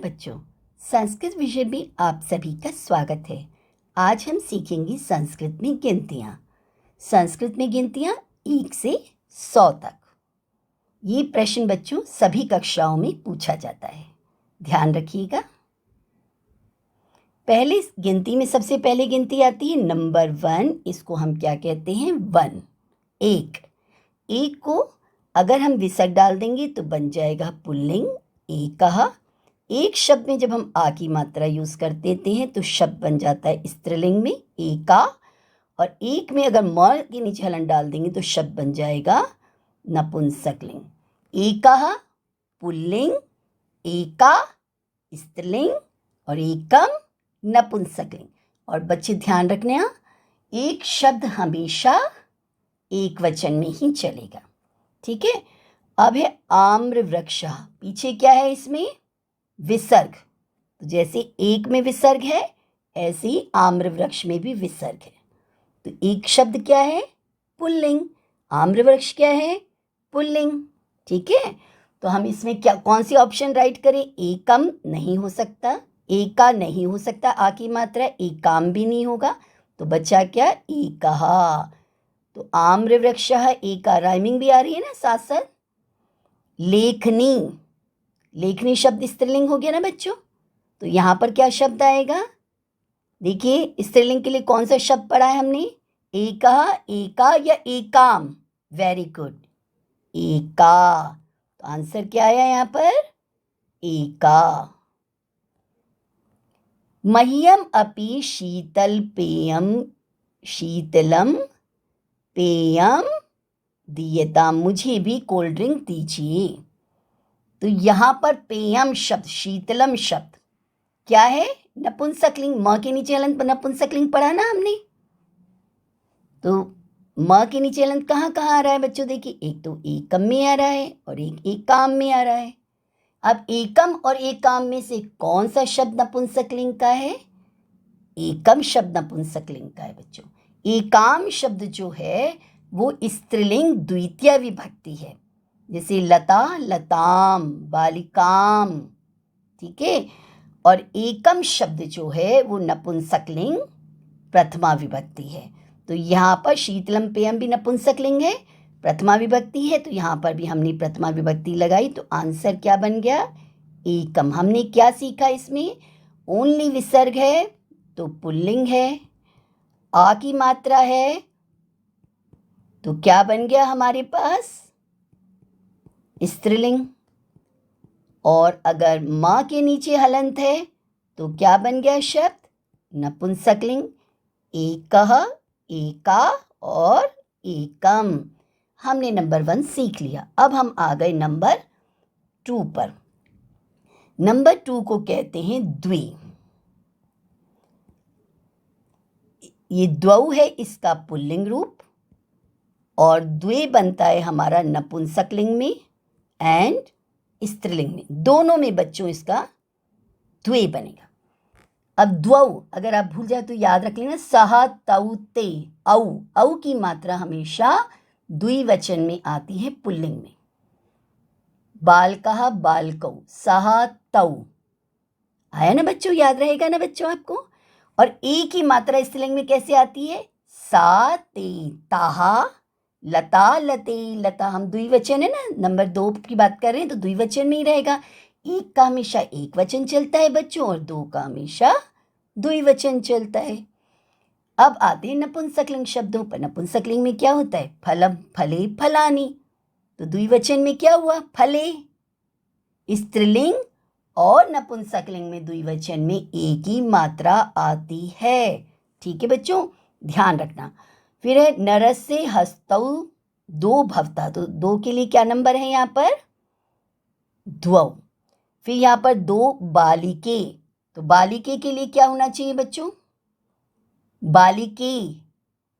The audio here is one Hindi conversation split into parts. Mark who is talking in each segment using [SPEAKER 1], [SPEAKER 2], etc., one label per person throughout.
[SPEAKER 1] बच्चों, संस्कृत विषय में आप सभी का स्वागत है। आज हम सीखेंगे संस्कृत में गिनतियाँ। संस्कृत में गिनतियाँ 1 से 100 तक। ये प्रश्न बच्चों सभी कक्षाओं में पूछा जाता है, ध्यान रखिएगा। पहले गिनती में सबसे पहले गिनती आती है नंबर 1। इसको हम क्या कहते हैं? 1, 1। एक को अगर हम विसर्ग डाल देंगे तो बन जाएगा पुल्लिंग, एकः। एक शब्द में जब हम आ की मात्रा यूज़ कर देते हैं तो शब्द बन जाता है स्त्रीलिंग में, एका। और एक में अगर म के नीचे हलन डाल देंगे तो शब्द बन जाएगा नपुंसकलिंग। एकः पुल्लिंग, एका स्त्रीलिंग और एकम नपुंसकलिंग। और बच्चे ध्यान रखना, एक शब्द हमेशा एक वचन में ही चलेगा, ठीक है। अब है आम्र वृक्ष। पीछे क्या है इसमें? विसर्ग। तो जैसे एक में विसर्ग है ऐसे ही आम्र वृक्ष में भी विसर्ग है। तो एक शब्द क्या है? पुल्लिंग। आम्र वृक्ष क्या है? पुल्लिंग, ठीक है। तो हम इसमें क्या कौन सी ऑप्शन राइट करें? एकम नहीं हो सकता, एका नहीं हो सकता, आ की मात्रा, एकाम भी नहीं होगा। तो बचा क्या? एकः। तो आम्र वृक्ष एका, राइमिंग भी आ रही है ना साथ साथ। लेखनी, लेखनी शब्द स्त्रीलिंग हो गया ना बच्चों। तो यहाँ पर क्या शब्द आएगा? देखिए स्त्रीलिंग के लिए कौन सा शब्द पढ़ा है हमने? एकः, एका या एकाम। वेरी गुड, एका। तो आंसर क्या आया यहाँ पर? एका। मह्यम अपि शीतल पेयम, शीतलम पेयम दीयताम, मुझे भी कोल्ड ड्रिंक दीजिए। तो यहाँ पर पेयम शब्द, शीतलम शब्द क्या है? नपुंसकलिंग। म के नीचे हलंत नपुंसकलिंग पढ़ा ना हमने। तो म के नीचे हलंत कहाँ कहाँ आ रहा है बच्चों? देखिए, एक तो एकम में आ रहा है और एक एकाम में आ रहा है। अब एकम और एकाम में से कौन सा शब्द नपुंसकलिंग का है? एकम शब्द नपुंसकलिंग का है बच्चों। एकाम शब्द जो है वो स्त्रीलिंग द्वितीय विभक्ति है, जैसे लता लताम, बालिकाम, ठीक है। और एकम शब्द जो है वो नपुंसकलिंग प्रथमा विभक्ति है। तो यहाँ पर शीतलम पेयम भी नपुंसकलिंग है, प्रथमा विभक्ति है। तो यहाँ पर भी हमने प्रथमा विभक्ति लगाई। तो आंसर क्या बन गया? एकम। हमने क्या सीखा इसमें? ओनली विसर्ग है तो पुल्लिंग है, आ की मात्रा है तो क्या बन गया हमारे पास? स्त्रीलिंग। और अगर माँ के नीचे हलंत है तो क्या बन गया शब्द? नपुंसकलिंग। एकः, एका और एकम। हमने नंबर 1 सीख लिया। अब हम आ गए नंबर 2 पर। नंबर 2 को कहते हैं द्वि। ये द्वौ है इसका पुल्लिंग रूप और द्वे बनता है हमारा नपुंसकलिंग में एंड स्त्रीलिंग में। दोनों में बच्चों इसका द्वे बनेगा। अब द्वौ अगर आप भूल जाए तो याद रख लेना, सह तौ ते। औ की मात्रा हमेशा द्विवचन में आती है पुल्लिंग में। बालकः, बालकौ, सह तौ। आया ना बच्चों? याद रहेगा ना बच्चों आपको? और ए की मात्रा स्त्रीलिंग में कैसे आती है? सा ते ताहा, लता लते लता। हम द्विवचन है ना, नंबर 2 की बात कर रहे हैं तो द्विवचन में ही रहेगा। एक का हमेशा एक वचन चलता है बच्चों और 2 का हमेशा द्विवचन चलता है। अब आते हैं नपुंसकलिंग शब्दों पर। नपुंसकलिंग में क्या होता है? फलम, फले, फलानी। तो द्विवचन में क्या हुआ? फले। स्त्रीलिंग और नपुंसकलिंग में द्विवचन में एक ही मात्रा आती है, ठीक है बच्चों, ध्यान रखना। फिर है नरस्य हस्तौ दो भवता। तो 2 के लिए क्या नंबर है यहाँ पर? द्वौ। फिर यहाँ पर 2 बालिके। तो बालिके के लिए क्या होना चाहिए बच्चों? बालिके,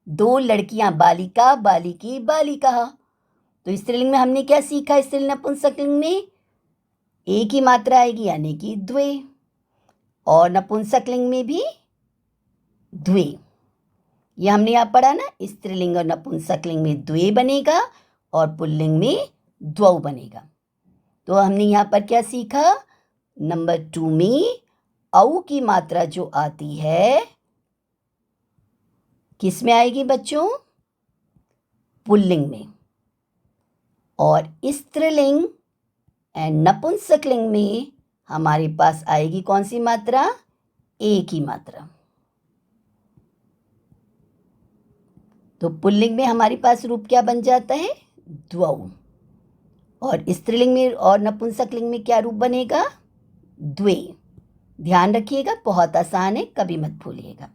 [SPEAKER 1] 2 लड़कियां, बालिका, बालिके, बालिका। तो स्त्रीलिंग में हमने क्या सीखा? स्त्रीलिंग नपुंसकलिंग में एक ही मात्रा आएगी यानी कि द्वे, और नपुंसकलिंग में भी द्वे। ये हमने यहाँ पढ़ा ना, स्त्रीलिंग और नपुंसकलिंग में द्वे बनेगा और पुल्लिंग में द्वौ बनेगा। तो हमने यहाँ पर क्या सीखा? नंबर 2 में औ की मात्रा जो आती है किस में आएगी बच्चों? पुल्लिंग में। और स्त्रीलिंग एंड नपुंसकलिंग में हमारे पास आएगी कौन सी मात्रा? ए की मात्रा। तो पुल्लिंग में हमारे पास रूप क्या बन जाता है? द्वौ। और स्त्रीलिंग में और नपुंसकलिंग में क्या रूप बनेगा? द्वे। ध्यान रखिएगा, बहुत आसान है, कभी मत भूलिएगा।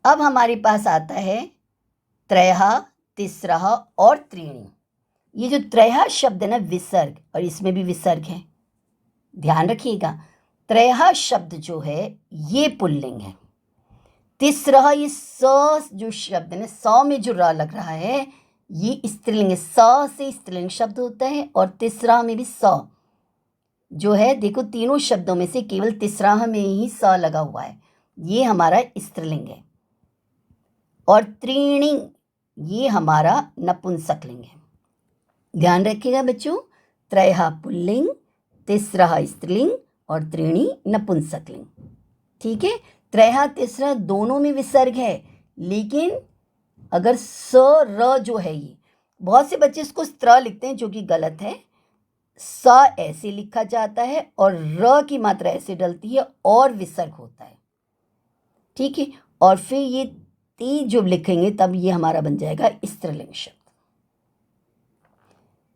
[SPEAKER 1] अब हमारे पास आता है त्रयः, तिस्रः और त्रीणि। ये जो त्रयः शब्द है ना, विसर्ग, और इसमें भी विसर्ग है, ध्यान रखिएगा। त्रयः शब्द जो है ये पुल्लिंग है। तिस्रः, ये स जो शब्द है ना, स में जो र लग रहा है ये स्त्रीलिंग है। स से स्त्रीलिंग शब्द होता है। और तिस्रः में भी स जो है, देखो तीनों शब्दों में से केवल तिस्रः में ही स लगा हुआ है, ये हमारा स्त्रीलिंग है। और त्रीणि ये हमारा नपुंसकलिंग है। ध्यान रखिएगा बच्चों, त्रयः पुल्लिंग, तिस्रः स्त्रीलिंग और त्रीणि नपुंसकलिंग। ठीक है, त्रयः तिस्रः दोनों में विसर्ग है, लेकिन अगर स र जो है, ये बहुत से बच्चे इसको स्त्र लिखते हैं जो कि गलत है। स ऐसे लिखा जाता है और र की मात्रा ऐसे डलती है और विसर्ग होता है। ठीक है, और फिर ये ती जो लिखेंगे तब ये हमारा बन जाएगा स्त्रीलिंग शब्द।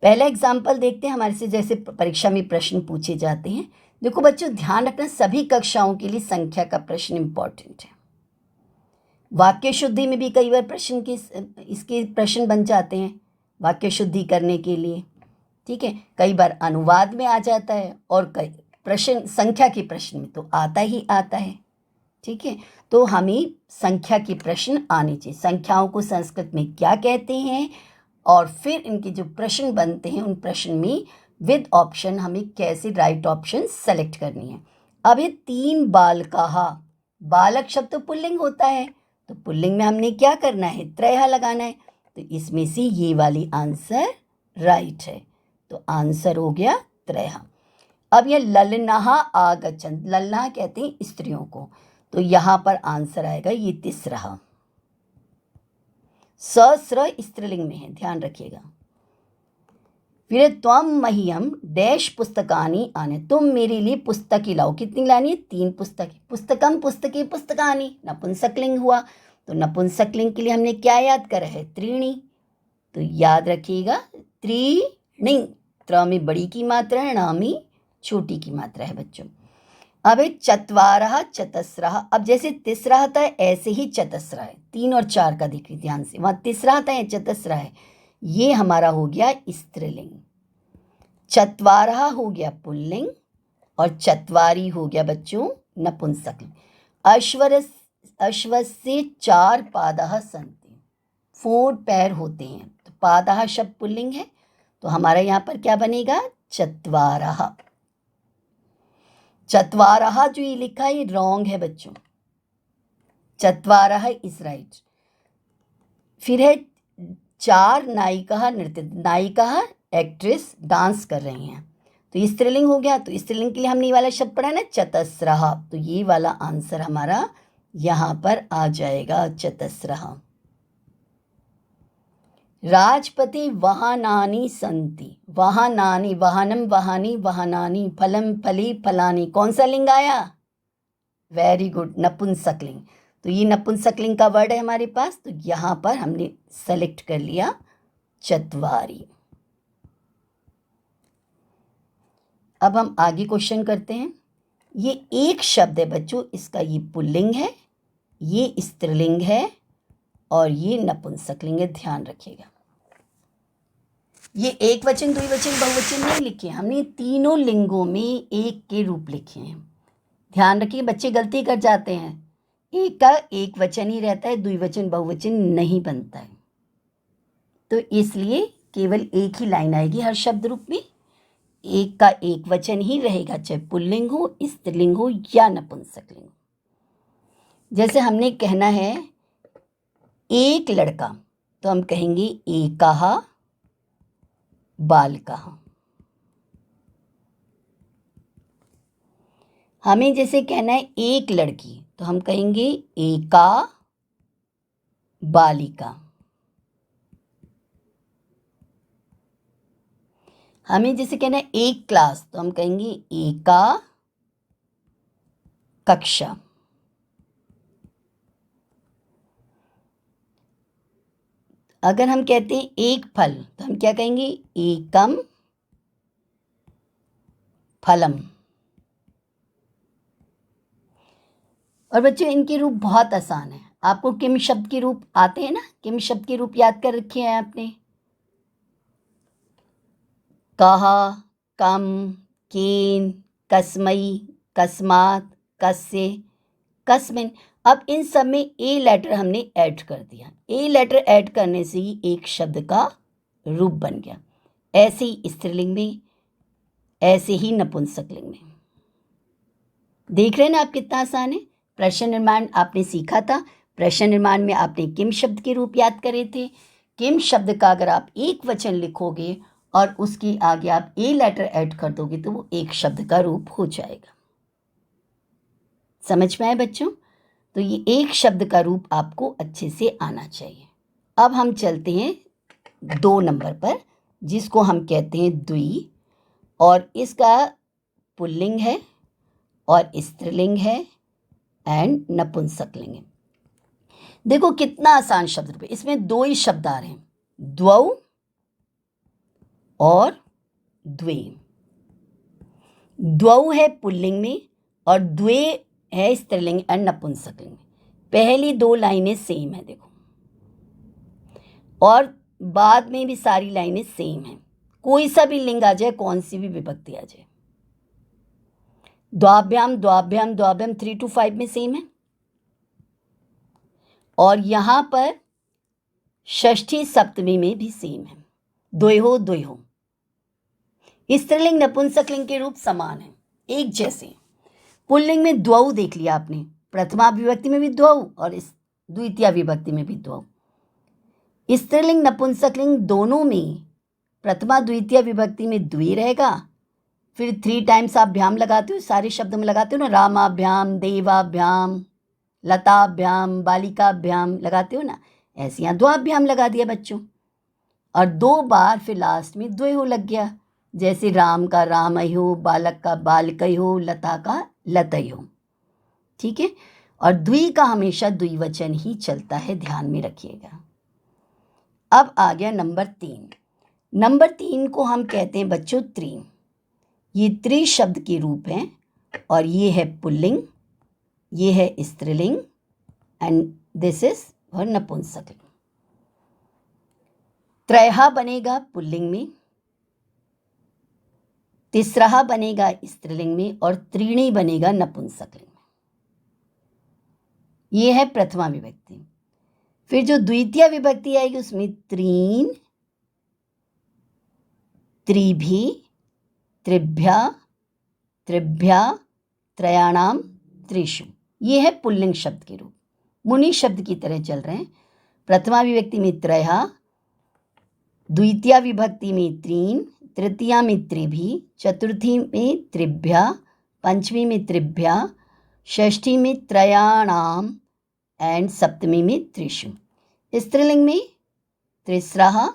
[SPEAKER 1] पहला एग्जाम्पल देखते हैं हमारे से, जैसे परीक्षा में प्रश्न पूछे जाते हैं। देखो बच्चों, ध्यान रखना, सभी कक्षाओं के लिए संख्या का प्रश्न इंपॉर्टेंट है। वाक्य शुद्धि में भी कई बार प्रश्न के इसके प्रश्न बन जाते हैं वाक्य शुद्धि करने के लिए। ठीक है, कई बार अनुवाद में आ जाता है और कई प्रश्न संख्या के प्रश्न में तो आता ही आता है। ठीक है, तो हमें संख्या के प्रश्न आने चाहिए। संख्याओं को संस्कृत में क्या कहते हैं, और फिर इनके जो प्रश्न बनते हैं उन प्रश्न में विद ऑप्शन हमें कैसे राइट ऑप्शन सेलेक्ट करनी है। अब ये 3 बालकाः, बालक शब्द तो पुल्लिंग होता है, तो पुल्लिंग में हमने क्या करना है? त्रयः लगाना है। तो इसमें से ये वाली आंसर राइट है, तो आंसर हो गया त्रयः। अब ये ललनाः आगच्छन्, ललना कहते हैं स्त्रियों को, तो यहाँ पर आंसर आएगा ये तिस्रः। सस्र स्त्रीलिंग में है, ध्यान रखिएगा। फिर त्वम मह्यम डैश पुस्तकानि आने, तुम मेरे लिए पुस्तकें लाओ। कितनी लानी है? 3 पुस्तकें। पुस्तकम पुस्तके पुस्तकानि, नपुंसकलिंग हुआ, तो नपुंसकलिंग के लिए हमने क्या याद करा है? त्रीणि। तो याद रखिएगा त्रीणि, त्र में बड़ी की मात्रा है, ण में छोटी की मात्रा है बच्चों। अब है चत्वारः चतस्रः। अब जैसे तिस्रः था ऐसे ही चतस्रः है, 3 और 4 का देखिए ध्यान से, वहाँ तिस्रः था चतस्रः है, ये हमारा हो गया स्त्रीलिंग। चत्वारः हो गया पुल्लिंग और चत्वारी हो गया बच्चों नपुंसकलिंग। अश्वस्य 4 पादः सन्ति, 4 पैर होते हैं, तो पादः शब्द पुल्लिंग है, तो हमारा यहाँ पर क्या बनेगा? चत्वारः। चत्वारः जो ये लिखा है ये रॉन्ग है बच्चों, चत्वारः इज राइट। फिर है 4 नायिका नृत्य, नायिका एक्ट्रेस डांस कर रही हैं, तो ये स्त्रीलिंग हो गया। तो स्त्रीलिंग के लिए हमने ये वाला शब्द पढ़ा ना चतस्रः, तो ये वाला आंसर हमारा यहाँ पर आ जाएगा चतस्रः। राजपथे वाहनानि सन्ति, वाहनानि, वाहनम वाहनी वाहनानि, फलम फली फलानि, कौन सा लिंग आया? वेरी गुड, नपुंसकलिंग। तो ये नपुंसकलिंग का वर्ड है हमारे पास, तो यहाँ पर हमने सेलेक्ट कर लिया चत्वारी। अब हम आगे क्वेश्चन करते हैं। ये एक शब्द है बच्चों, इसका ये पुल्लिंग है, ये स्त्रीलिंग है और ये नपुंसकलिंग है, ध्यान रखिएगा। ये एक वचन, द्विवचन, बहुवचन नहीं लिखे, हमने तीनों लिंगों में एक के रूप लिखे हैं। ध्यान रखिए, बच्चे गलती कर जाते हैं, एक का एक वचन ही रहता है, द्विवचन बहुवचन नहीं बनता है, तो इसलिए केवल एक ही लाइन आएगी हर शब्द रूप में, एक का एक वचन ही रहेगा, चाहे पुल्लिंग हो, स्त्रीलिंग हो या नपुंसकलिंग हो। जैसे हमने कहना है एक लड़का, तो हम कहेंगे एकः बालकः। हमें जैसे कहना है एक लड़की, तो हम कहेंगे एका बालिका। हमें जैसे कहना है एक क्लास, तो हम कहेंगे एका कक्षा। अगर हम कहते हैं एक फल, तो हम क्या कहेंगे? एकम फलम। और बच्चों इनके रूप बहुत आसान है। आपको किम शब्द के रूप आते हैं ना? किम शब्द के रूप याद कर रखे हैं आपने? कहा, कम, केन, कस्मई, कस्मात, कस्य, कस्मिन। अब इन सब में ए लेटर हमने ऐड कर दिया। ए लेटर ऐड करने से ही एक शब्द का रूप बन गया। ऐसे ही स्त्रीलिंग में, ऐसे ही नपुंसकलिंग में। देख रहे हैं ना आप कितना आसान है। प्रश्न निर्माण आपने सीखा था। प्रश्न निर्माण में आपने किम शब्द के रूप याद करे थे। किम शब्द का अगर आप एक वचन लिखोगे और उसके आगे आप ए लेटर ऐड कर दोगे तो वो एक शब्द का रूप हो जाएगा। समझ में आए बच्चों? तो ये एक शब्द का रूप आपको अच्छे से आना चाहिए। अब हम चलते हैं 2 नंबर पर, जिसको हम कहते हैं द्वि, और इसका पुल्लिंग है और स्त्रीलिंग है एंड नपुंसकलिंग है। देखो कितना आसान शब्द रूप है। इसमें 2 ही शब्द आ रहे हैं, द्वौ और द्वे। द्वौ है पुल्लिंग में और द्वे है स्त्रीलिंग एंड नपुंसकलिंग में। पहली 2 लाइनें सेम है देखो, और बाद में भी सारी लाइनें सेम हैं। कोई सा भी लिंग आ जाए, कौन सी भी विभक्ति आ जाए। द्वाभ्याम द्वाभ्याम द्वाभ्याम 3 to 5 में सेम है। और यहां पर षष्ठी सप्तमी में भी सेम है, द्वयोः द्वयोः। स्त्रीलिंग नपुंसकलिंग के रूप समान है, एक जैसे। पुल्लिंग में द्वौ देख लिया आपने, प्रथमा विभक्ति में भी द्वौ और द्वितीय विभक्ति में भी द्वौ। स्त्रीलिंग नपुंसकलिंग दोनों में प्रथमा द्वितीय विभक्ति में द्वि रहेगा। फिर 3 टाइम्स आप भ्याम लगाते हो, सारे शब्द में लगाते हो ना, रामाभ्याम, देवाभ्याम, लताभ्याम, बालिकाभ्याम लगाते हो ना, ऐसे यहाँ द्वाभ्याम लगा दिया बच्चों। और 2 बार फिर लास्ट में द्वयो लग गया, जैसे राम का रामयो, बालक का बालकयो, लता का लतयो। ठीक है। और द्वि का हमेशा द्विवचन ही चलता है, ध्यान में रखिएगा। अब आ गया नंबर 3। नंबर 3 को हम कहते हैं बच्चों त्रि। ये त्रि शब्द के रूप हैं और ये है पुल्लिंग, ये है स्त्रीलिंग एंड दिस इज फॉर नपुंसकलिंग। त्रयः बनेगा पुल्लिंग में, तिसरः बनेगा स्त्रीलिंग में और त्रीणि बनेगा नपुंसकलिंग में। ये है प्रथमा विभक्ति। फिर जो द्वितीय विभक्ति आएगी उसमें त्रीन, त्रिभि, त्रिभ्या, त्रिभ्या, त्रयाणाम, त्रिषु। ये है पुल्लिंग शब्द के रूप, मुनि शब्द की तरह चल रहे हैं। प्रथमा विभक्ति में त्रयः, द्वितीय विभक्ति में त्रीन, तृतीया में त्रिभि, चतुर्थी में त्रिभ्या, पंचमी में त्रिभ्या, षष्ठी में त्रयाणाम एंड सप्तमी में त्रिषु। स्त्रीलिंग में तिस्रः,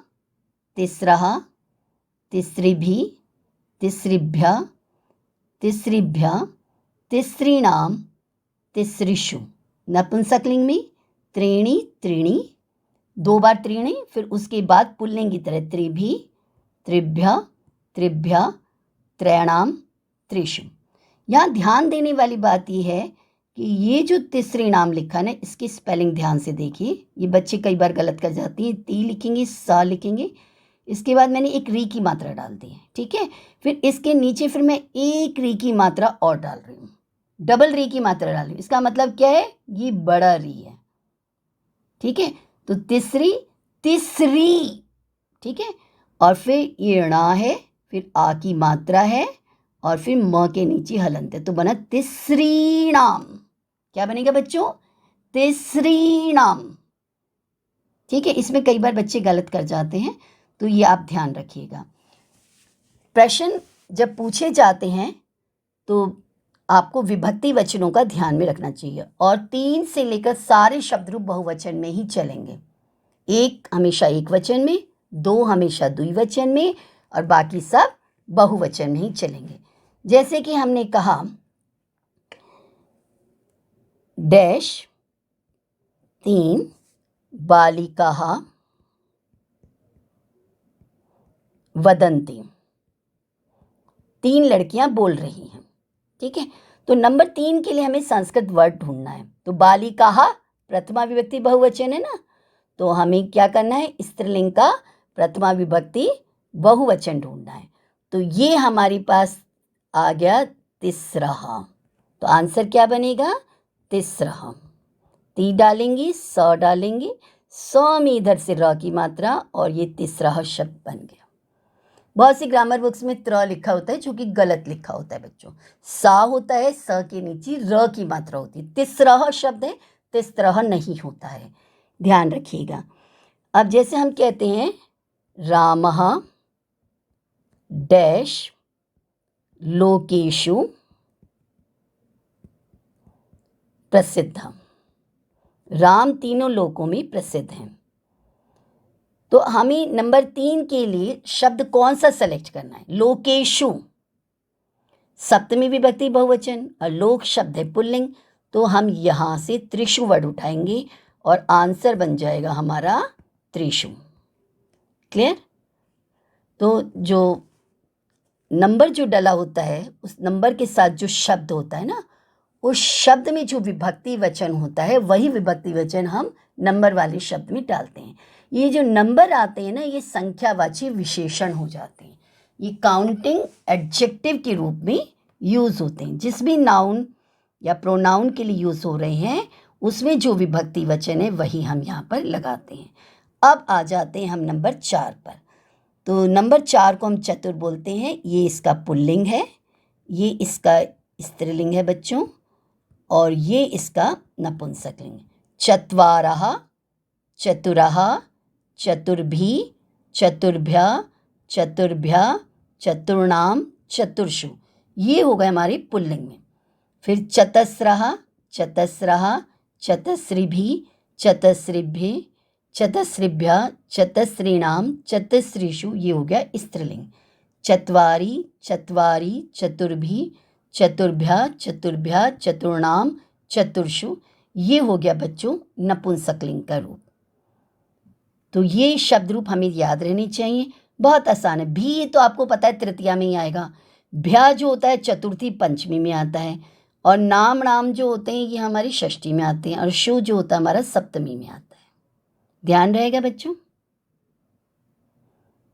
[SPEAKER 1] तिस्रः, तिस्रिभि, तिस्रिभ्या, तिस्रिभ्या, तिस्रीणाम, तिस्रिषु। नपुंसकलिंग में त्रीणि, त्रीणि, 2 बार त्रीणि, फिर उसके बाद पुल्लिंग की तरह त्रिभि, त्रिभ्या, त्रिभ्या, त्रयाणाम, त्रिषु। यहाँ ध्यान देने वाली बात यह है कि ये जो तिस्रीणाम लिखा है ना, इसकी स्पेलिंग ध्यान से देखिए। ये बच्चे कई बार गलत कर जाती हैं, ती लिखेंगे, सा लिखेंगे, इसके बाद मैंने एक री की मात्रा डाल दी है। ठीक है। फिर इसके नीचे फिर मैं एक री की मात्रा और डाल रही हूँ, डबल री की मात्रा डाल रही हूँ। इसका मतलब क्या है? ये बड़ा री है। ठीक है। तो तिसरी, तिसरी। ठीक है। और फिर ये णा है, फिर आ की मात्रा है और फिर म के नीचे हलंत है, तो बना तिसरीणाम। क्या बनेगा बच्चों? तिसरीणाम। ठीक है। इसमें कई बार बच्चे गलत कर जाते हैं, तो ये आप ध्यान रखिएगा। प्रश्न जब पूछे जाते हैं तो आपको विभक्ति वचनों का ध्यान में रखना चाहिए और 3 से लेकर सारे शब्द रूप बहुवचन में ही चलेंगे। 1 हमेशा एक वचन में, 2 हमेशा द्विवचन में और बाकी सब बहुवचन में ही चलेंगे। जैसे कि हमने कहा डैश 3 बालिकाः वदन्ति, 3 लड़कियां बोल रही हैं। ठीक है, तो नंबर 3 के लिए हमें संस्कृत वर्ड ढूंढना है। तो बालिकाः प्रथमा विभक्ति बहुवचन है ना, तो हमें क्या करना है, स्त्रीलिंग का प्रथमा विभक्ति बहुवचन ढूंढना है। तो ये हमारे पास आ गया तिस्रः। तो आंसर क्या बनेगा, तिस्रः। ती डालेंगी, स डालेंगी, स में इधर से र की मात्रा और ये तिस्रः शब्द बन गया। बहुत सी ग्रामर बुक्स में त्र लिखा होता है जो कि गलत लिखा होता है बच्चों। सा होता है, स के नीचे र की मात्रा होती है। तिस्रः शब्द है, तिस्रः नहीं होता है, ध्यान रखिएगा। अब जैसे हम कहते हैं रामः डैश लोकेषु प्रसिद्ध, राम तीनों लोकों में प्रसिद्ध हैं। तो हमें नंबर 3 के लिए शब्द कौन सा सेलेक्ट करना है, लोकेषु सप्तमी विभक्ति बहुवचन और लोक शब्द है पुल्लिंग, तो हम यहाँ से त्रिषु वर्ड उठाएंगे और आंसर बन जाएगा हमारा त्रिषु। क्लियर। तो जो नंबर जो डला होता है उस नंबर के साथ जो शब्द होता है ना, उस शब्द में जो विभक्ति वचन होता है वही विभक्ति वचन हम नंबर वाले शब्द में डालते हैं। ये जो नंबर आते हैं ना, ये संख्यावाची विशेषण हो जाते हैं। ये काउंटिंग एडजेक्टिव के रूप में यूज़ होते हैं। जिस भी नाउन या प्रोनाउन के लिए यूज़ हो रहे हैं उसमें जो विभक्ति वचन है वही हम यहाँ पर लगाते हैं। अब आ जाते हैं हम नंबर 4 पर। तो नंबर 4 को हम चतुर बोलते हैं। ये इसका पुल्लिंग है, ये इसका स्त्रीलिंग है बच्चों, और ये इसका नपुंसकलिंग। चत्वारः चतुरः चतुर्भिः चतुर्भ्यः चतुर्भ्यः चतुर्णाम चतुर्षु, ये हो गए हमारे पुल्लिंग में। फिर चतस्रः चतस्रः चतस्रिभिः चतस्रिभ्यः चतस्रिभ्यः चतस्रीणाम चतस्रीषु, ये हो गया स्त्रीलिंग। चत्वारि चत्वारि चतुर्भिः चतुर्भ्यः चतुर्भ्यः चतुर्णाम चतुर्षु, ये हो गया बच्चों नपुंसकलिंग का रूप। तो ये शब्द रूप हमें याद रहने चाहिए, बहुत आसान है। भी ये तो आपको पता है तृतीया में ही आएगा, भ्या जो होता है चतुर्थी पंचमी में आता है, और नाम जो होते हैं ये हमारी षष्ठी में आते हैं, और शु जो होता है हमारा सप्तमी में आता है। ध्यान रहेगा बच्चों,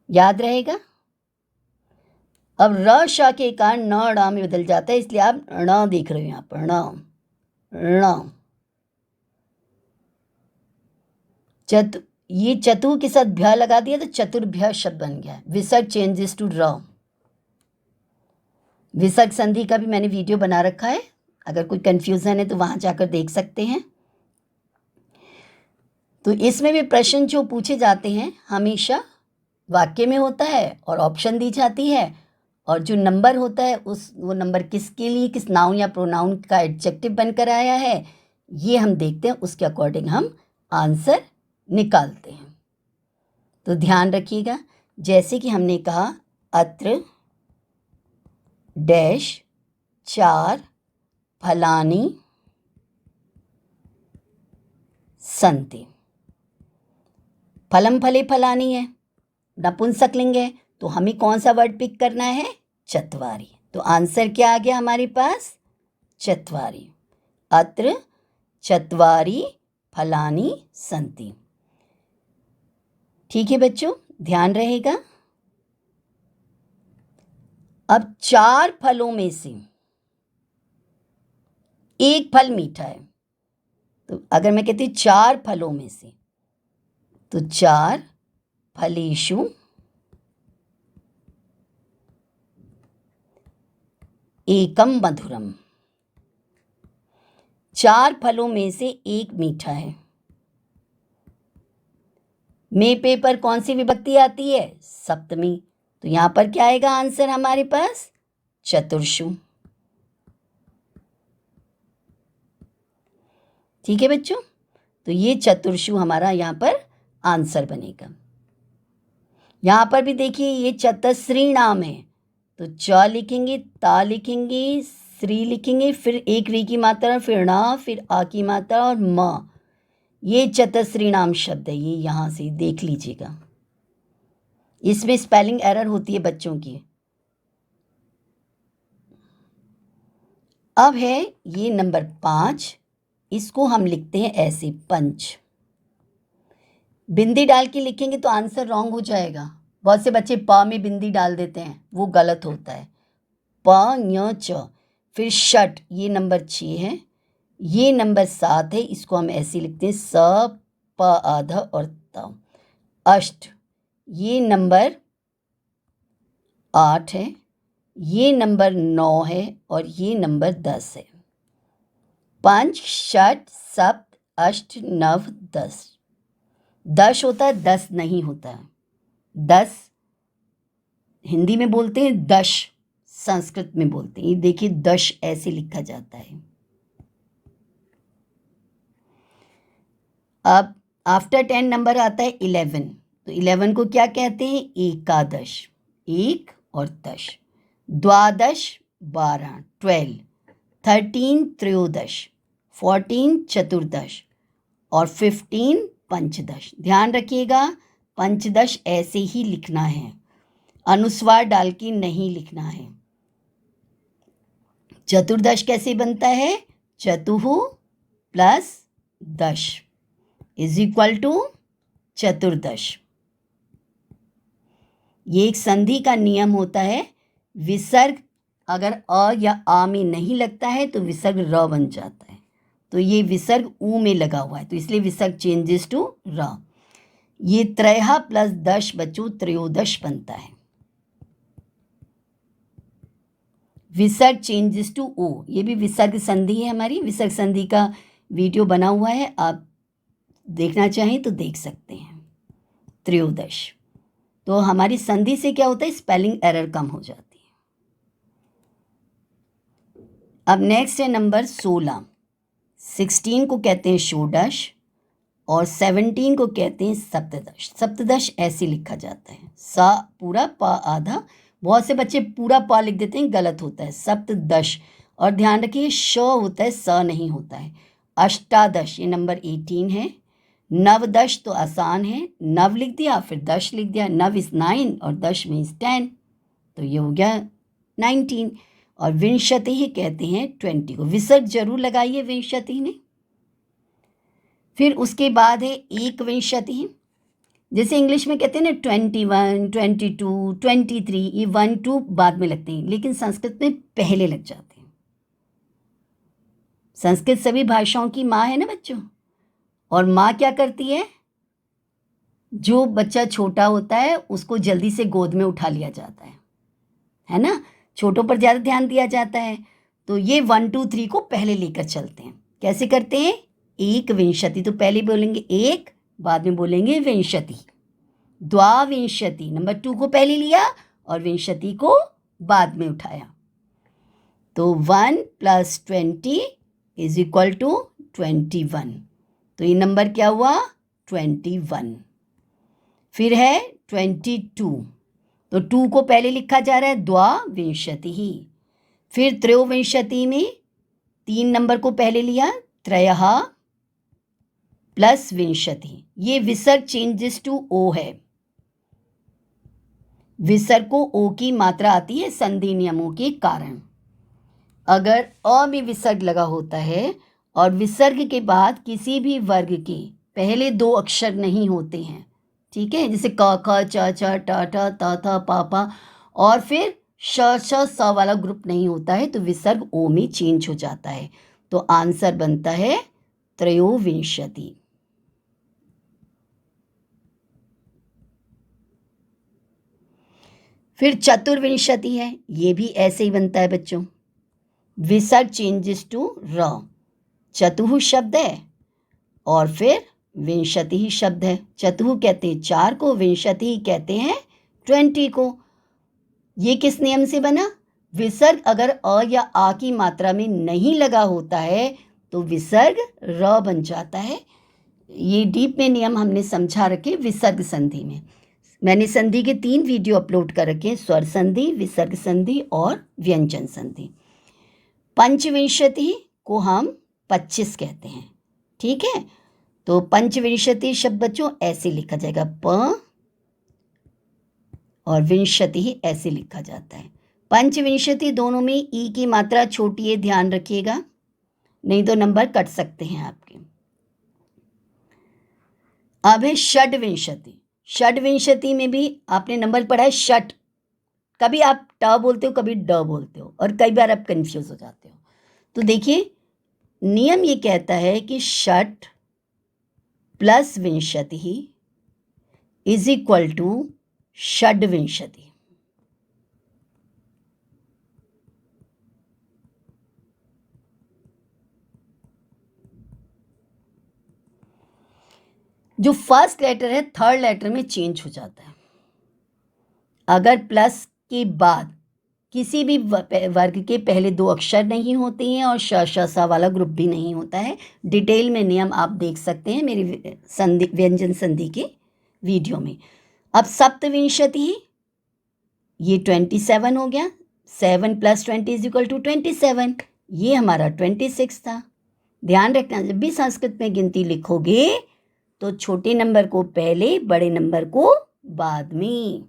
[SPEAKER 1] याद रहेगा। अब र श के कारण न ण में बदल जाता है, इसलिए आप ण देख रहे हो यहाँ पर, ण। ये चतु के साथ भ्य लगा दिया तो चतुर्भ्य शब्द बन गया। विसर्ग चेंजेस टू र। विसर्ग संधि का भी मैंने वीडियो बना रखा है, अगर कोई कंफ्यूजन है तो वहां जाकर देख सकते हैं। तो इसमें भी प्रश्न जो पूछे जाते हैं हमेशा वाक्य में होता है और ऑप्शन दी जाती है, और जो नंबर होता है वो नंबर किसके लिए, किस नाउन या प्रोनाउन का एडजेक्टिव बनकर आया है, ये हम देखते हैं, उसके अकॉर्डिंग हम आंसर निकालते हैं। तो ध्यान रखिएगा, जैसे कि हमने कहा अत्र डैश 4 फलानि सन्ति। फलम फले फलानी है, नपुंसकलिंग है, तो हमें कौन सा वर्ड पिक करना है, चत्वारि। तो आंसर क्या आ गया हमारे पास, चत्वारि। अत्र चत्वारि फलानि सन्ति। ठीक है बच्चों, ध्यान रहेगा। अब 4 फलों में से एक फल मीठा है, तो अगर मैं कहती हूँ 4 फलों में से, तो 4 फलेषु एकम मधुरम। 4 फलों में से एक मीठा है। में पे पर कौन सी विभक्ति आती है, सप्तमी, तो यहाँ पर क्या आएगा आंसर हमारे पास, चतुर्षु। ठीक है बच्चों, तो ये चतुर्षु हमारा यहाँ पर आंसर बनेगा। यहाँ पर भी देखिए ये चतस्री नाम है, तो च लिखेंगे, ता लिखेंगे, श्री लिखेंगे, फिर एक री की मात्रा, फिर ना, फिर आ की मात्रा और म। ये चतस्री नाम शब्द है, ये यहाँ से देख लीजिएगा। इसमें स्पेलिंग एरर होती है बच्चों की। अब है ये नंबर 5, इसको हम लिखते हैं ऐसे पंच। बिंदी डाल के लिखेंगे तो आंसर रॉन्ग हो जाएगा। बहुत से बच्चे प में बिंदी डाल देते हैं, वो गलत होता है। प ञ च, फिर षट, ये नंबर 6 है, ये नंबर 7 है, इसको हम ऐसे लिखते हैं स प आध और त। अष्ट, ये नंबर 8 है, ये नंबर 9 है और ये नंबर 10 है। पंच, षट, सप्त, अष्ट, नव, 10। 10 होता है, 10 नहीं होता है। 10 हिंदी में बोलते हैं, दश संस्कृत में बोलते हैं। ये देखिए दश ऐसे लिखा जाता है। अब आफ्टर 10 नंबर आता है 11, तो 11 को क्या कहते हैं? एकादश, 1 और 10। द्वादश 12, 12। 13 त्रयोदश, 14 चतुर्दश और 15 पंचदश। ध्यान रखिएगा, पंचदश ऐसे ही लिखना है, अनुस्वार डाल के नहीं लिखना है। चतुर्दश कैसे बनता है? चतुः प्लस दश इज इक्वल टू चतुर्दश। ये एक संधि का नियम होता है। विसर्ग अगर अ या आ में नहीं लगता है तो विसर्ग र बन जाता है, तो ये विसर्ग ऊ में लगा हुआ है, तो इसलिए विसर्ग चेंजेस टू र। ये त्रय प्लस दश बच्चों त्रयोदश बनता है। विसर्ग चेंजेस टू ओ, ये भी विसर्ग संधि है हमारी। विसर्ग संधि का वीडियो बना हुआ है, आप देखना चाहें तो देख सकते हैं। त्रयोदश, तो हमारी संधि से क्या होता है? स्पेलिंग एरर कम हो जाती है। अब नेक्स्ट है नंबर 16। 16 को कहते हैं षोडश और 17 को कहते हैं सप्तदश। सप्तदश ऐसे लिखा जाता है, सा पूरा पा आधा। बहुत से बच्चे पूरा पा लिख देते हैं, गलत होता है, सप्तदश। और ध्यान रखिए श होता है, स नहीं होता है। अष्टादश, ये नंबर 18 है। नवदश तो आसान है, नव लिख दिया फिर दश लिख दिया। नव इज 9 और दश मीन्स 10, तो ये हो गया 19। और विंशति ही कहते हैं 20 को। विसर्ग जरूर लगाइए विंशति में। फिर उसके बाद है एक विंशति, जैसे इंग्लिश में कहते हैं ना 21, 22, 23, ये 1 2 बाद में लगते हैं, लेकिन संस्कृत में पहले लग जाते हैं। संस्कृत सभी भाषाओं की माँ है ना बच्चों, और माँ क्या करती है? जो बच्चा छोटा होता है उसको जल्दी से गोद में उठा लिया जाता है ना, छोटों पर ज़्यादा ध्यान दिया जाता है। तो ये 1 2 3 को पहले लेकर चलते हैं। कैसे करते हैं? एक विंशति, तो पहले बोलेंगे एक, बाद में बोलेंगे विंशति। द्वाविंशति, नंबर 2 को पहले लिया और विंशति को बाद में उठाया। तो 1 + 20 इज इक्वल टू 21, तो ये नंबर क्या हुआ? 21। फिर है 22, तो 2 को पहले लिखा जा रहा है, द्वाविंशति ही। फिर त्रयोविंशति में 3 नंबर को पहले लिया, त्रयः प्लस विंशति। ये विसर्ग चेंजेस टू ओ है। विसर्ग को ओ की मात्रा आती है संधि नियमों के कारण। अगर अ में विसर्ग लगा होता है और विसर्ग के बाद किसी भी वर्ग के पहले 2 अक्षर नहीं होते हैं, ठीक है, जैसे क ख च छ ट ठ त थ प प, और फिर श श स वाला ग्रुप नहीं होता है, तो विसर्ग ओ में चेंज हो जाता है। तो आंसर बनता है त्रयोविंशति। फिर चतुर्विंशति है, ये भी ऐसे ही बनता है बच्चों। विसर्ग चेंजेस टू र, चतुः शब्द है और फिर विंशति ही शब्द है। चतुः कहते हैं 4 को, विंशति कहते हैं 20 को। ये किस नियम से बना? विसर्ग अगर अ या आ की मात्रा में नहीं लगा होता है तो विसर्ग र बन जाता है। ये डीप में नियम हमने समझा रखे विसर्ग संधि में। मैंने संधि के 3 वीडियो अपलोड कर रखे हैं, स्वर संधि, विसर्ग संधि और व्यंजन संधि। पंचविंशति को हम 25 कहते हैं, ठीक है। तो पंचविंशति शब्द बच्चों ऐसे लिखा जाएगा, प और विंशति ही ऐसे लिखा जाता है। पंचविंशति दोनों में ई की मात्रा छोटी है, ध्यान रखिएगा, नहीं तो नंबर कट सकते हैं आपके। अब है षड्विंशति। षड्विंशति में भी आपने नंबर पढ़ा है षट, कभी आप ट बोलते हो, कभी ड बोलते हो, और कई बार आप कंफ्यूज हो जाते हो। तो देखिए नियम ये कहता है कि षट प्लस विंशति इज इक्वल टू षड्विंशति। जो फर्स्ट लेटर है थर्ड लेटर में चेंज हो जाता है। अगर प्लस के बाद किसी भी वर्ग के पहले 2 अक्षर नहीं होते हैं और श श सा वाला ग्रुप भी नहीं होता है, डिटेल में नियम आप देख सकते हैं मेरी संधि व्यंजन संधि के वीडियो में। अब सप्तविंशति, ये 27 हो गया, 7 + 20 इज इक्वल टू 27, ये हमारा 26 था। ध्यान रखना, जब भी संस्कृत में गिनती लिखोगे तो छोटे नंबर को पहले, बड़े नंबर को बाद में,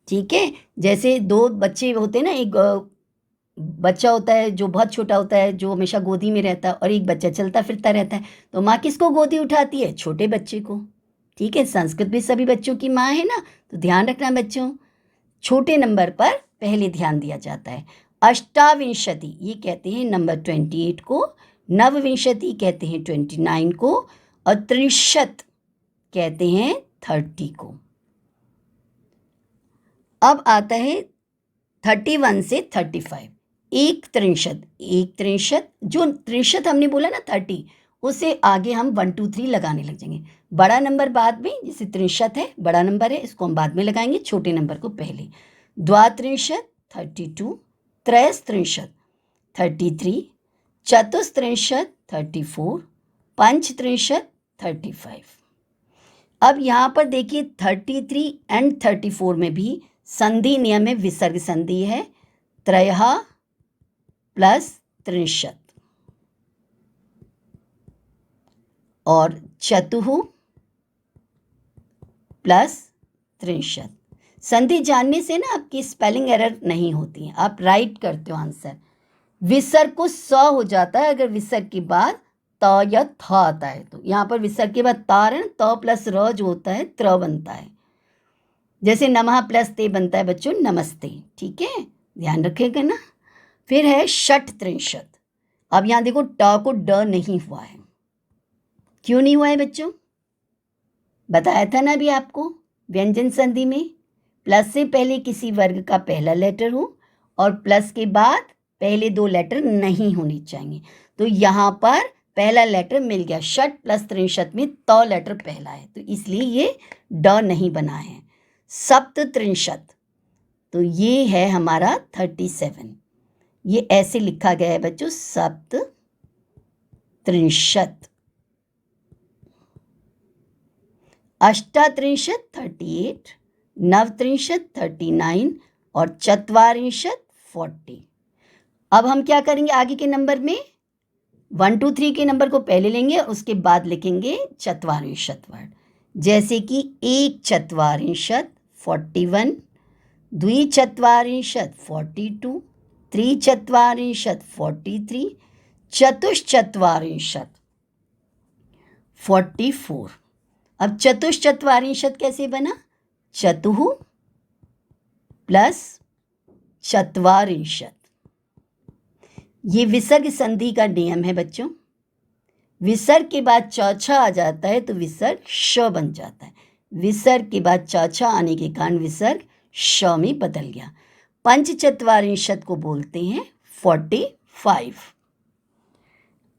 [SPEAKER 1] ठीक है। जैसे 2 बच्चे होते हैं ना, एक बच्चा होता है जो बहुत छोटा होता है, जो हमेशा गोदी में रहता है, और एक बच्चा चलता फिरता रहता है, तो माँ किसको गोदी उठाती है? छोटे बच्चे को, ठीक है। संस्कृत भी सभी बच्चों की माँ है ना, तो ध्यान रखना बच्चों, छोटे नंबर पर पहले ध्यान दिया जाता है। अष्टाविंशति ये कहते हैं नंबर 28 को, नवविंशति कहते हैं 29 को, और त्रिशत कहते हैं 30 को। अब आता है 31 से 35, एक त्रिशत, जो त्रिशत हमने बोला ना 30, उसे आगे हम 1 2 3 लगाने लग जाएंगे। बड़ा नंबर बाद में, जैसे त्रिशत है बड़ा नंबर है, इसको हम बाद में लगाएंगे, छोटे नंबर को पहले। द्वात्रिंशत 32, त्रयस्त्रिंशत 33, चतुस्त्रिंशत 34, पंचत्रिंशत 35। अब यहाँ पर देखिए 33 एंड 34 में भी संधि नियम में विसर्ग संधि है, त्रयः प्लस त्रिंशत और चतुः प्लस त्रिंशत। संधि जानने से ना आपकी स्पेलिंग एरर नहीं होती है, आप राइट करते हो आंसर। विसर्ग को स हो जाता है अगर विसर्ग के बाद त या थ आता है, तो यहाँ पर विसर्ग के बाद तारण त प्लस र जो होता है त्र बनता है। जैसे नमः प्लस ते बनता है बच्चों नमस्ते, ठीक है, ध्यान रखिएगा ना। फिर है षट त्रिंशत। अब यहाँ देखो ट को ड नहीं हुआ है, क्यों नहीं हुआ है बच्चों? बताया था ना अभी आपको, व्यंजन संधि में प्लस से पहले किसी वर्ग का पहला लेटर हो और प्लस के बाद पहले 2 लेटर नहीं होने चाहिए। तो यहाँ पर पहला लेटर मिल गया, षट प्लस त्रिंशत में त लेटर पहला है, तो इसलिए ये ड नहीं बना है। सप्त त्रिंशत, तो ये है हमारा 37, ये ऐसे लिखा गया है बच्चों, सप्त त्रिंशत। अष्टात्रिंशत 38, नवत्रिंशत 39 और चत्वारिंशत 40। अब हम क्या करेंगे आगे के नंबर में, 1 2 3 के नंबर को पहले लेंगे, उसके बाद लिखेंगे चत्वारिंशत वर्ड। जैसे कि एक चत्वारिंशत 41, द्विचत्वारिंशत 42, त्रिचत्वारिंशत 43, चतुश्चत्वारिंशत 44। अब चतुश्चत्वारिंशत कैसे बना? चतुः प्लस चत्वारिंशत। ये विसर्ग संधि का नियम है बच्चों। विसर्ग के बाद च आ जाता है तो विसर्ग श बन जाता है। विसर्ग के बाद च आने के कारण विसर्ग श में बदल गया। पंचचत्वारिंशत को बोलते हैं 45।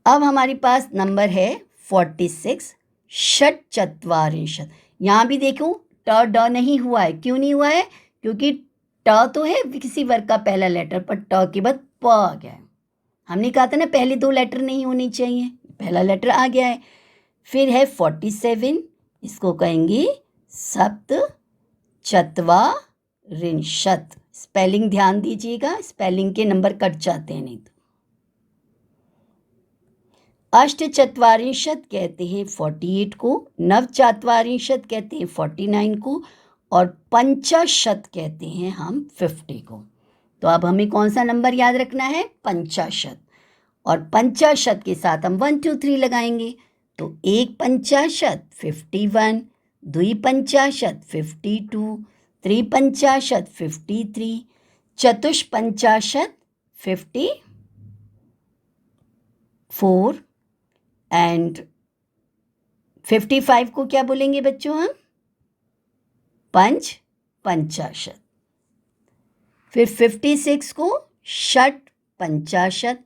[SPEAKER 1] अब हमारे पास नंबर है 46, षट्चत्वारिंशत। यहाँ भी देखो ट ड नहीं हुआ है, क्यों नहीं हुआ है? क्योंकि ट तो है किसी वर्ग का पहला लेटर, पर ट के बाद प आ गया है। हमने कहा था ना पहले 2 लेटर नहीं होने चाहिए, पहला लेटर आ गया है। फिर है 47, इसको कहेंगे सप्त चत्वारिंशत्। स्पेलिंग ध्यान दीजिएगा, स्पेलिंग के नंबर कट जाते हैं नहीं तो। अष्ट चत्वारिंशत् कहते हैं 48 को, नव चत्वारिंशत् कहते हैं 49 को, और पंचाशत कहते हैं हम 50 को। तो अब हमें कौन सा नंबर याद रखना है? पंचाशत। और पंचाशत के साथ हम 1 2 3 लगाएंगे। तो एक पंचाशत 51, दुई पंचाशत 52, त्रि पंचाशत 53, चतुष्पंचाशत 54 एंड 55 को क्या बोलेंगे बच्चों हम? पंचाशत। फिर 56 को षट पंचाशत।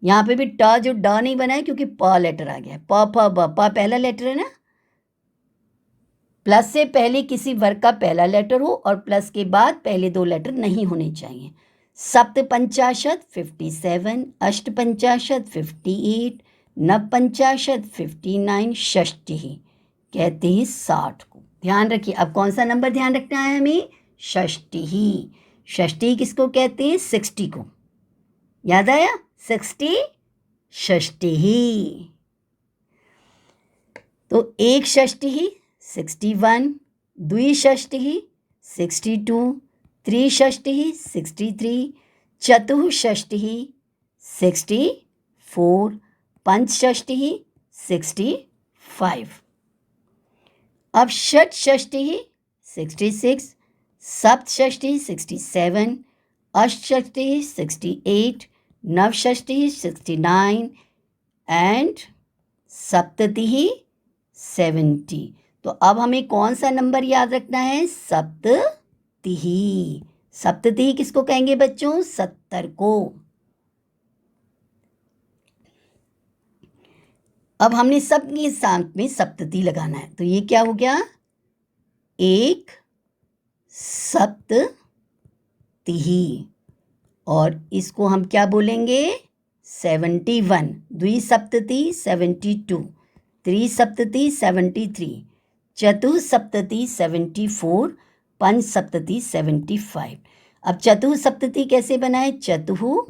[SPEAKER 1] यहाँ पे भी ट जो ड नहीं बना है क्योंकि प लेटर आ गया है। प फ ब, प पहला लेटर है ना, प्लस से पहले किसी वर्ग का पहला लेटर हो और प्लस के बाद पहले 2 लेटर नहीं होने चाहिए। सप्त पंचाशत 57, अष्ट पंचाशत 58, नव पंचाशत 59, षष्ठी कहते हैं 60 को। ध्यान रखिए, अब कौन सा नंबर ध्यान रखना है हमें? षष्ठी। षष्ठी किसको कहते हैं? 60 को। याद आया? 60 षष्ठी। तो एक षष्ठी 61, द्वि षष्ठी 62, त्रिषष्ठी 63, चतुष्षष्ठी 64, पंचषष्ठी 65। अब षष्ठी 66, सप्तषष्ठी 67, अष्टषष्ठी 68, नवषष्ठी 69 एंड सप्ततिः 70। तो अब हमें कौन सा नंबर याद रखना है? सप्ततिः। सप्ततिः किसको कहेंगे बच्चों? 70 को। अब हमने सबके साथ में सप्तति लगाना है। तो ये क्या हो गया? एक सप्ततिः। और इसको हम क्या बोलेंगे? 71। द्विसप्तति 72, त्रिसप्तति 73, चतुस्सप्तति 74, पंचसप्तति 75। अब चतुस्सप्तति कैसे बनाए? चतुः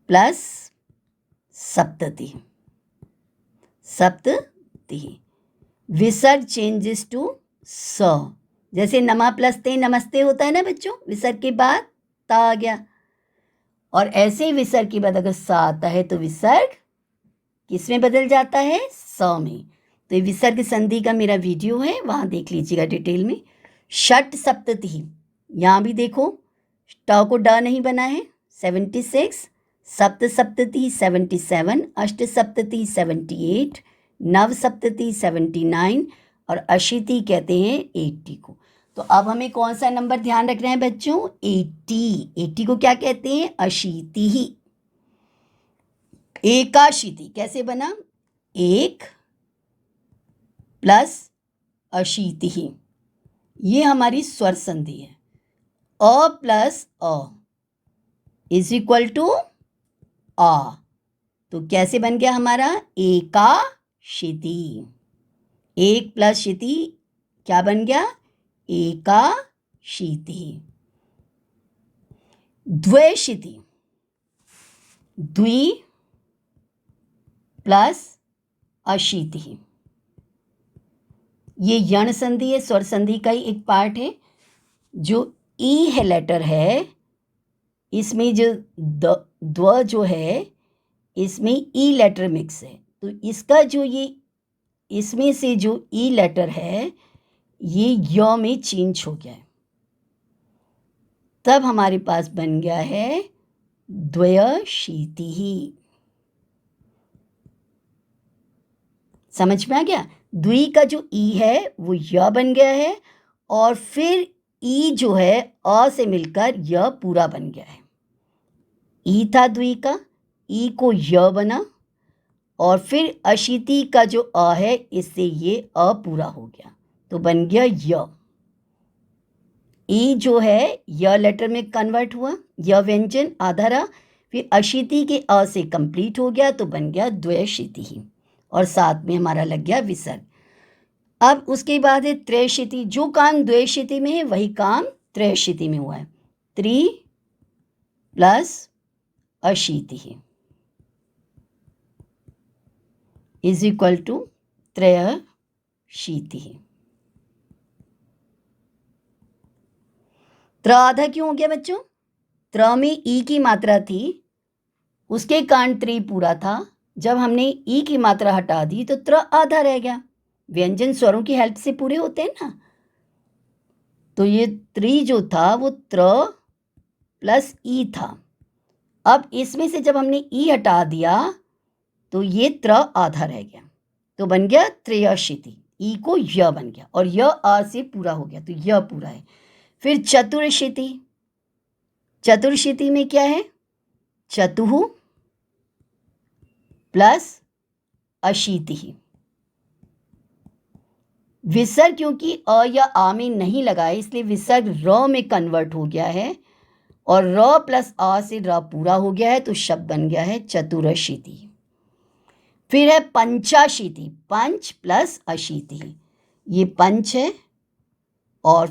[SPEAKER 1] प्लस सप्तति, सप्तति। विसर्ग चेंजेस टू स। जैसे नमा प्लस ते नमस्ते होता है ना बच्चों, विसर्ग के बाद ता आ गया। और ऐसे ही विसर्ग के बाद अगर सा आता है तो विसर्ग किसमें बदल जाता है? स में। तो ये विसर्ग संधि का मेरा वीडियो है, वहाँ देख लीजिएगा डिटेल में। षट सप्तति, यहाँ भी देखो ट को ड नहीं बना है। 76, सप्त सप्तति 77, अष्ट सप्तति 78, नव सप्तति 79 और अशीति कहते हैं 80 को। तो अब हमें कौन सा नंबर ध्यान रखना है बच्चों? 80। 80 को क्या कहते हैं? अशीति ही। एकाशीति कैसे बना? एक प्लस अशीति ही, ये हमारी स्वर संधि है। अ प्लस अ इज इक्वल टू आ। तो कैसे बन गया हमारा? एकाशीति। एक प्लस शीति क्या बन गया? एकाशीति। द्वैशीति, द्वि प्लस अशीति। ये यण संधि है, स्वर संधि का ही एक पार्ट है। जो ई है लेटर है, इसमें जो द्व जो है इसमें ई लेटर मिक्स है। तो इसका जो ये इसमें से जो ई लेटर है ये य में चेंज हो गया है, तब हमारे पास बन गया है द्वयशीति। समझ में आ गया? द्वि का जो ई है वो य बन गया है और फिर ई जो है अ से मिलकर य पूरा बन गया है। ई था द्वि का, ई को य बना और फिर अशीति का जो अ है इससे ये अ पूरा हो गया तो बन गया य। ई जो है य लेटर में कन्वर्ट हुआ, य व्यंजन आधा रहा। फिर अशीति के अ से कंप्लीट हो गया तो बन गया द्वयशीति ही, और साथ में हमारा लग गया विसर्ग। अब उसके बाद है त्रयशीति। जो काम द्वयशीति में है वही काम त्रयशीति में हुआ है। 3 + अशीति इज इक्वल टू त्रयशीति। त्र आधा क्यों हो गया बच्चों? त्र में ई की मात्रा थी, उसके कारण त्रि पूरा था। जब हमने ई की मात्रा हटा दी तो त्र आधा रह गया। व्यंजन स्वरों की हेल्प से पूरे होते हैं ना। तो ये त्रि जो था वो त्र + ई था। अब इसमें से जब हमने ई हटा दिया तो ये त्र आधा रह गया, तो बन गया त्रयशीति। ई को य बन गया और य आ से पूरा हो गया, तो य पूरा है। फिर चतुर्शीति। चतुर्शीति में क्या है? चतुः + अशीति। विसर्ग क्योंकि अ या आ में नहीं लगा है इसलिए विसर्ग र में कन्वर्ट हो गया है, और र + आ से र पूरा हो गया है, तो शब्द बन गया है चतुरशीति। फिर है पंचाशीति। पंच + अशीति। ये पंच है और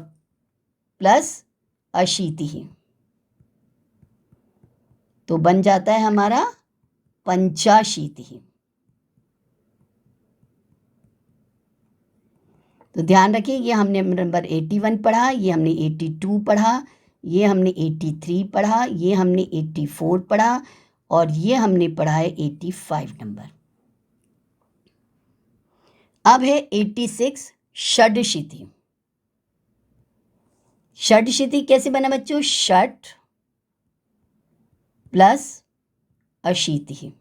[SPEAKER 1] प्लस अशीति, तो बन जाता है हमारा पंचाशीति। तो ध्यान रखिए, ये हमने नंबर 81 पढ़ा, ये हमने 82 पढ़ा, ये हमने 83 पढ़ा, ये हमने 84 पढ़ा, और ये हमने पढ़ा है 85 नंबर। अब है 86 षडशीति। षडशीति कैसे बना बच्चों? षट + अशीति।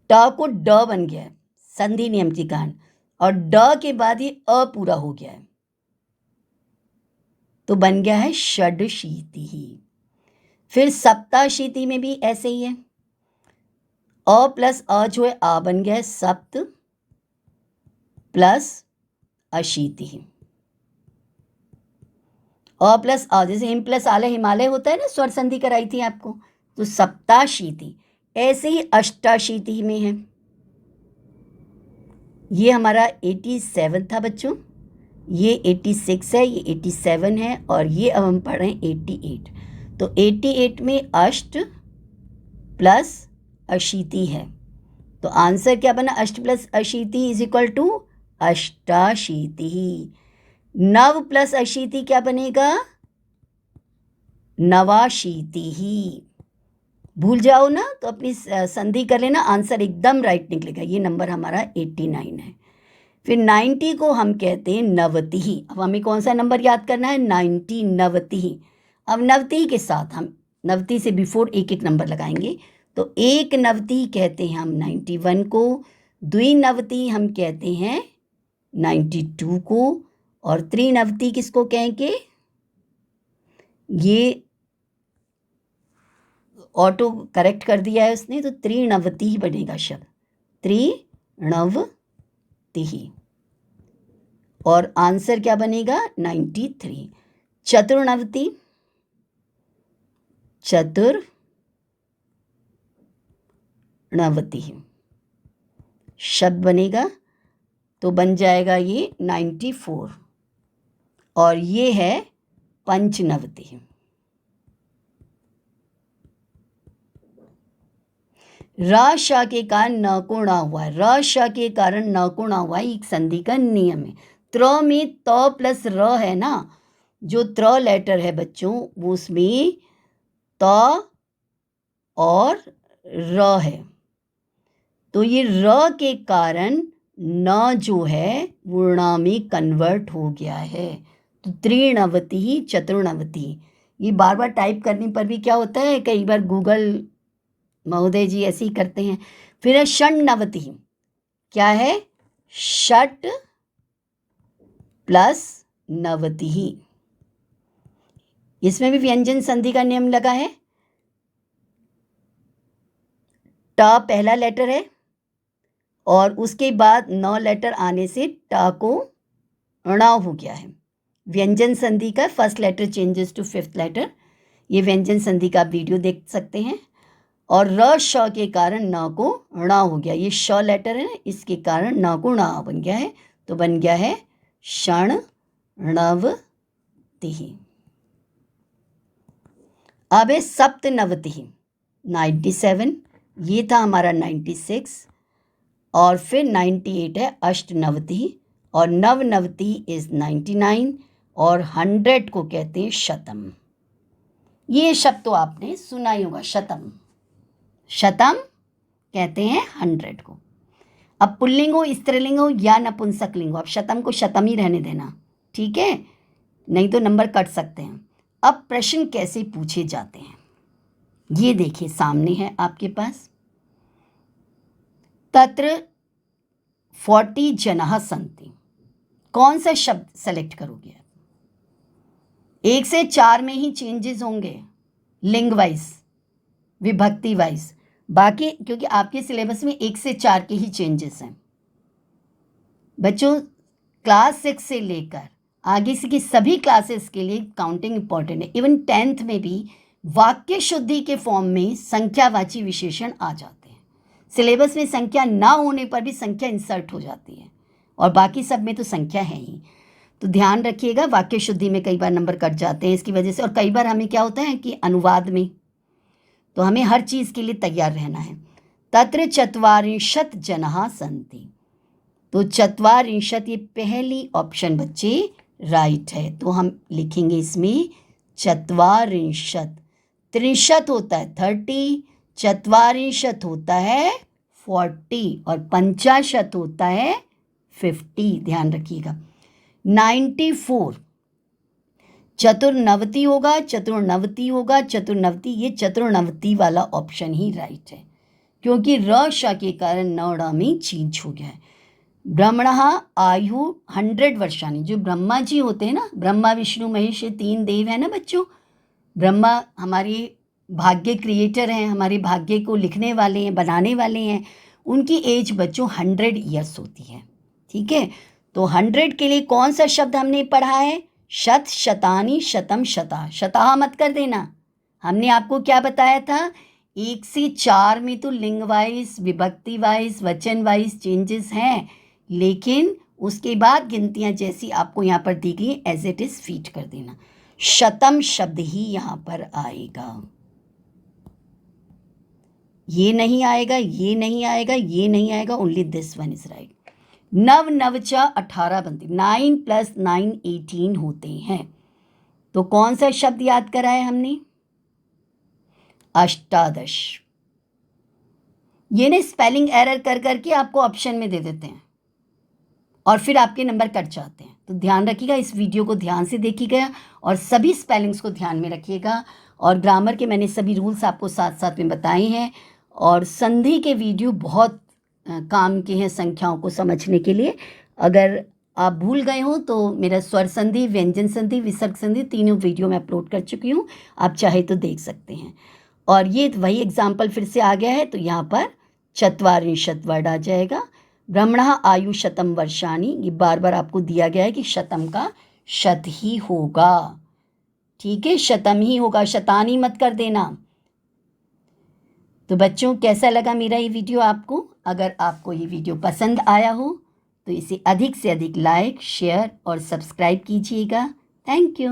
[SPEAKER 1] ट को ड बन गया है संधि नियम के कारण, और ड के बाद ये अ पूरा हो गया है, तो बन गया है षडशीति ही। फिर सप्ताशीति में भी ऐसे ही है। अ + अ जो है आ बन गया है सप्त + अशीति। अ + आ जैसे हिम + आले हिमालय होता है ना, स्वर संधि कराई थी आपको, तो सप्ताशीति। ऐसे ही अष्टाशीति में है। ये हमारा 87 था बच्चों, ये 86 है, ये 87 है, और ये अब हम पढ़ रहे हैं 88। तो 88 में अष्ट + अशीति है, तो आंसर क्या बना? अष्ट + अशीति इज इक्वल टू अष्टाशीति। नव + अशीति क्या बनेगा? नवाशीति ही। भूल जाओ ना तो अपनी संधि कर लेना, आंसर एकदम राइट निकलेगा। ये नंबर हमारा 89 है। फिर 90 को हम कहते हैं नवति ही। अब हमें कौन सा नंबर याद करना है? 90, नवति ही। अब नवति के साथ हम नवति से बिफोर एक एक नंबर लगाएंगे, तो एक नवति कहते हैं हम 91 को, द्विनवति हम कहते हैं 92 को, और त्रिनवति किसको कहेंगे? ये ऑटो करेक्ट कर दिया है उसने, तो त्रिनवति ही बनेगा शब्द, त्रिनवति ही। और आंसर क्या बनेगा? 93। चतुर्नवति, चतुर्नवति शब्द बनेगा, तो बन जाएगा ये 94, और ये है पंचनवति। र श के कारण न को ना हुआ है, र श के कारण न को ना हुआ है, एक संधि का नियम है। त्र में त + र है ना, जो त्र लेटर है बच्चों वो उसमें त और र है, तो ये र के कारण न जो है वो ण में कन्वर्ट हो गया है, तो त्रिनवति ही चतुर्नवति। ये बार बार टाइप करने पर भी क्या होता है, कई बार गूगल महोदय जी ऐसे ही करते हैं। फिर है षण्णवति। क्या है? षट + नवति ही। इसमें भी व्यंजन संधि का नियम लगा है। ट पहला लेटर है और उसके बाद 9 लेटर आने से ट को ण हो गया है। व्यंजन संधि का first letter changes to 5th letter, ये व्यंजन संधि का आप वीडियो देख सकते हैं। और र श के कारण न को ण हो गया, ये श लेटर है, इसके कारण न को ण बन गया है, तो बन गया है क्षण नवति। अब है सप्तनवति, 97, ये था हमारा 96, और फिर 98 है अष्टनवति, और नवनवति इज 99, और 100 को कहते हैं शतम। ये शब्द तो आपने सुना ही होगा, शतम। शतम कहते हैं 100 को। अब पुल्लिंग हो, स्त्रीलिंग हो या नपुंसकलिंग हो, अब शतम को शतम ही रहने देना, ठीक है, नहीं तो नंबर कट सकते हैं। अब प्रश्न कैसे पूछे जाते हैं ये देखिए, सामने है आपके पास। तत्र 40 जनाः सन्ति, कौन सा शब्द सेलेक्ट करोगे? 1 से 4 में ही चेंजेस होंगे, लिंग वाइज, विभक्ति वाइज, बाकी क्योंकि आपके सिलेबस में 1 से 4 के ही चेंजेस हैं। बच्चों क्लास 6 से लेकर आगे से की सभी क्लासेस के लिए काउंटिंग इंपॉर्टेंट है। इवन 10th में भी वाक्य शुद्धि के फॉर्म में संख्यावाची विशेषण आ जाते हैं। सिलेबस में संख्या ना होने पर भी संख्या इंसर्ट हो जाती है, और बाकी सब में तो संख्या है ही। तो ध्यान रखिएगा, वाक्य शुद्धि में कई बार नंबर कट जाते हैं इसकी वजह से, और कई बार हमें क्या होता है कि अनुवाद में, तो हमें हर चीज़ के लिए तैयार रहना है। तत्र 40 जनाः सन्ति, तो 40, ये पहली ऑप्शन बच्चे राइट है, तो हम लिखेंगे इसमें 40। 63 होता है 30, 44 होता है 40, और 50 होता है 50, ध्यान रखिएगा। 94 चतुर्नवति होगा, चतुर्नवति होगा, चतुर्नवति, ये चतुर्नवति वाला ऑप्शन ही राइट है, क्योंकि र श के कारण न में चेंज हो गया है। ब्रह्मणः आयु 100 वर्षानी, जो ब्रह्मा जी होते हैं ना, ब्रह्मा विष्णु महेश, ये 3 देव है ना बच्चों। ब्रह्मा हमारे भाग्य क्रिएटर हैं, हमारे भाग्य को लिखने वाले हैं, बनाने वाले हैं। उनकी एज बच्चों 100 ईयर्स होती है, ठीक है। तो 100 के लिए कौन सा शब्द हमने पढ़ा है? शत, शतानी, शतम, शता। शता मत कर देना, हमने आपको क्या बताया था, 1 से 4 में तो लिंग वाइज, विभक्ति वाइज, वचन वाइज चेंजेस हैं, लेकिन उसके बाद गिनतियां जैसी आपको यहाँ पर दी गई एज इट इज फीट कर देना। शतम शब्द ही यहाँ पर आएगा, ये नहीं आएगा, ये नहीं आएगा, ये नहीं आएगा, only this one is right. नव नवचा 18 बनती, 9 + 9 18 होते हैं, तो कौन सा शब्द याद कराया हमने? अष्टादश। ये ने स्पेलिंग एरर कर करके आपको ऑप्शन में दे देते हैं और फिर आपके नंबर कट जाते हैं, तो ध्यान रखिएगा, इस वीडियो को ध्यान से देखिएगा और सभी स्पेलिंग्स को ध्यान में रखिएगा। और ग्रामर के मैंने सभी रूल्स आपको साथ साथ में बताए हैं, और संधि के वीडियो बहुत काम के हैं संख्याओं को समझने के लिए। अगर आप भूल गए हो तो मेरा स्वर संधि, व्यंजन संधि, विसर्ग संधि तीनों वीडियो मैं अपलोड कर चुकी हूँ, आप चाहे तो देख सकते हैं। और ये वही एग्जाम्पल फिर से आ गया है, तो यहाँ पर 44 वर्ड आ जाएगा। ब्रह्मणः आयु शतम वर्षाणी, ये बार बार आपको दिया गया है कि शतम का शत ही होगा, ठीक है, शतम ही होगा, शतानी मत कर देना। तो बच्चों कैसा लगा मेरा ये वीडियो आपको? अगर आपको ये वीडियो पसंद आया हो तो इसे अधिक से अधिक लाइक, शेयर और सब्सक्राइब कीजिएगा। Thank you.